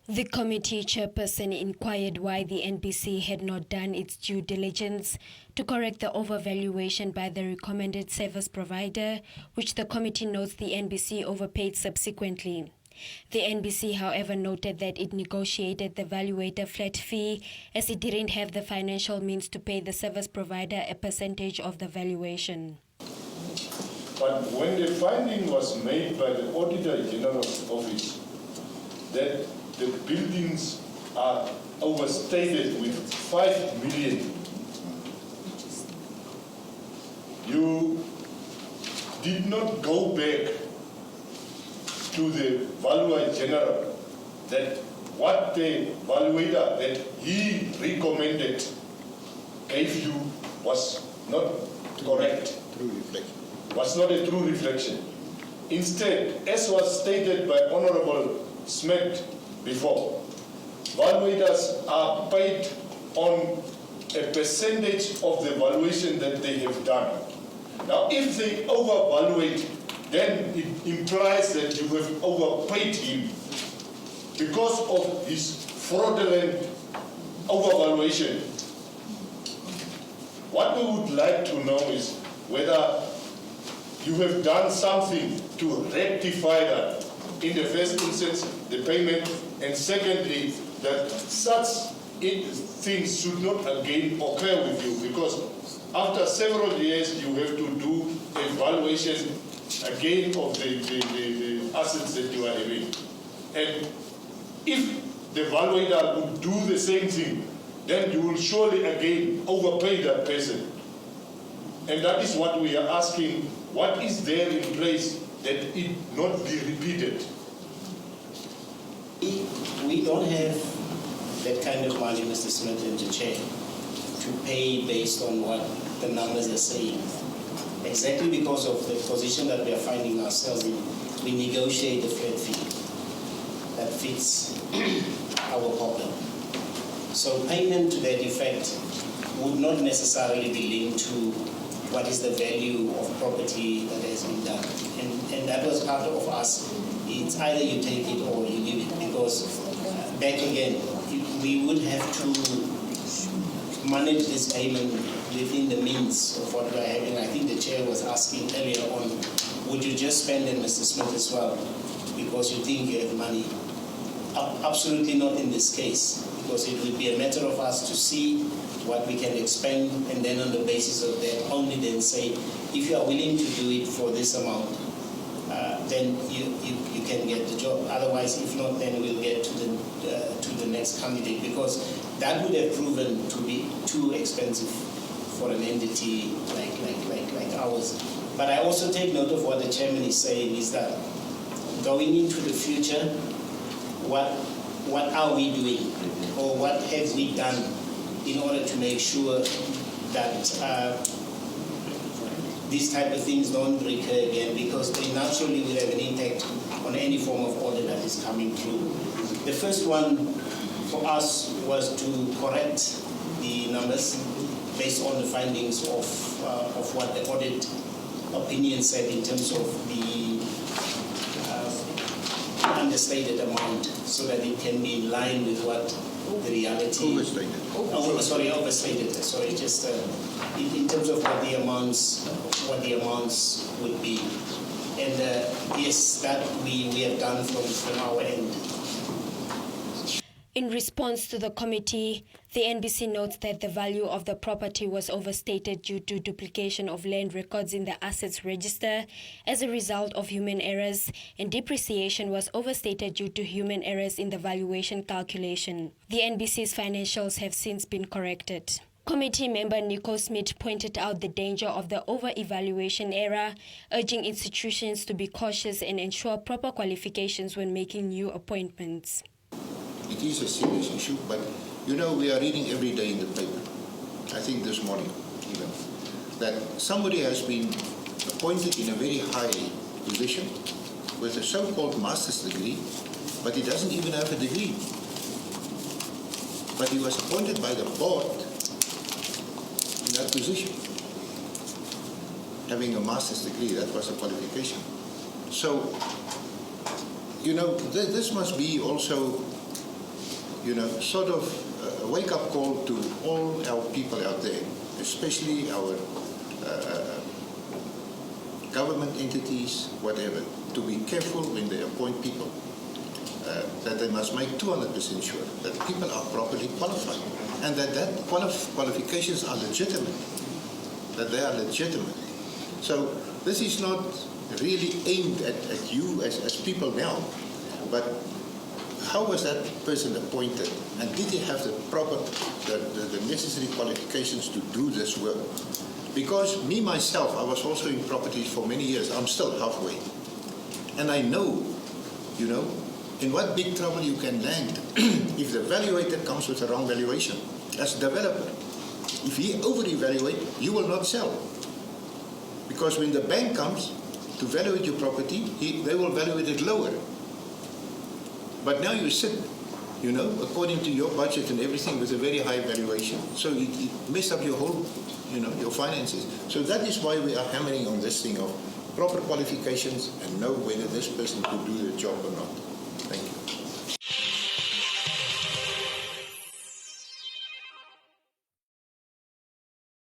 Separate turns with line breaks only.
The committee chairperson inquired why the NBC had not done its due diligence to correct the overvaluation by the recommended service provider, which the committee notes the NBC overpaid subsequently. The NBC, however, noted that it negotiated the valuator flat fee as it didn't have the financial means to pay the service provider a percentage of the valuation.
But when the finding was made by the Auditor General's office that the buildings are overstated with 5 million, you did not go back to the Valuer General that what the valuator that he recommended gave you was not correct.
True reflection.
Was not a true reflection. Instead, as was stated by Honorable Smith before, valuators are paid on a percentage of the valuation that they have done. Now, if they overvaluate, then it implies that you have overpaid him because of his fraudulent overvaluation. What we would like to know is whether you have done something to rectify that. In the first instance, the payment, and secondly, that such things should not again occur with you, because after several years you have to do a valuation again of the assets that you are having. And if the valuator would do the same thing, then you will surely again overpay that person. And that is what we are asking. What is there in place that it not be repeated?
We don't have that kind of money, Mr. Smith and the Chair, to pay based on what the numbers are saying. Exactly because of the position that we are finding ourselves in, we negotiate a flat fee that fits our problem. So payment to that effect would not necessarily be linked to what is the value of property that has been done. And that was part of us. It's either you take it or you leave it, because back again, we would have to manage this payment within the means of what we're having. I think the Chair was asking earlier on, would you just spend it, Mr. Smith, as well, because you think you have money? Absolutely not in this case, because it would be a matter of us to see what we can expend, and then on the basis of that only then say, if you are willing to do it for this amount, then you can get the job. Otherwise, if not, then we'll get to the next candidate, because that would have proven to be too expensive for an entity like ours. But I also take note of what the Chairman is saying, is that going into the future, what are we doing, or what have we done in order to make sure that these type of things don't recur again, because they naturally will have an impact on any form of order that is coming through. The first one for us was to correct the numbers based on the findings of what the audit opinion said in terms of the understated amount, so that it can be in line with what the reality.
Overstated.
Overstated. Sorry, just in terms of what the amounts would be, and yes, that we have done from our end.
In response to the committee, the NBC notes that the value of the property was overstated due to duplication of land records in the assets register as a result of human errors, and depreciation was overstated due to human errors in the valuation calculation. The NBC's financials have since been corrected. Committee member Nico Smith pointed out the danger of the over-evaluation error, urging institutions to be cautious and ensure proper qualifications when making new appointments.
It is a serious issue, but we are reading every day in the paper, I think this morning even, that somebody has been appointed in a very high position with a so-called master's degree, but he doesn't even have a degree. But he was appointed by the board in that position. Having a master's degree, that was a qualification. So, this must be also sort of a wake-up call to all our people out there, especially our government entities, whatever, to be careful when they appoint people, that they must make 200% sure that people are properly qualified and that qualifications are legitimate, that they are legitimate. So this is not really aimed at you as people now, but how was that person appointed, and did he have the necessary qualifications to do this work? Because me, myself, I was also in properties for many years. I'm still halfway. And I know, in what big trouble you can land if the valuator comes with the wrong valuation. As a developer, if he over-evaluate, you will not sell. Because when the bank comes to evaluate your property, they will evaluate it lower. But now you sit, according to your budget and everything with a very high valuation. So it messed up your whole, your finances. So that is why we are hammering on this thing of proper qualifications and know whether this person could do the job or not.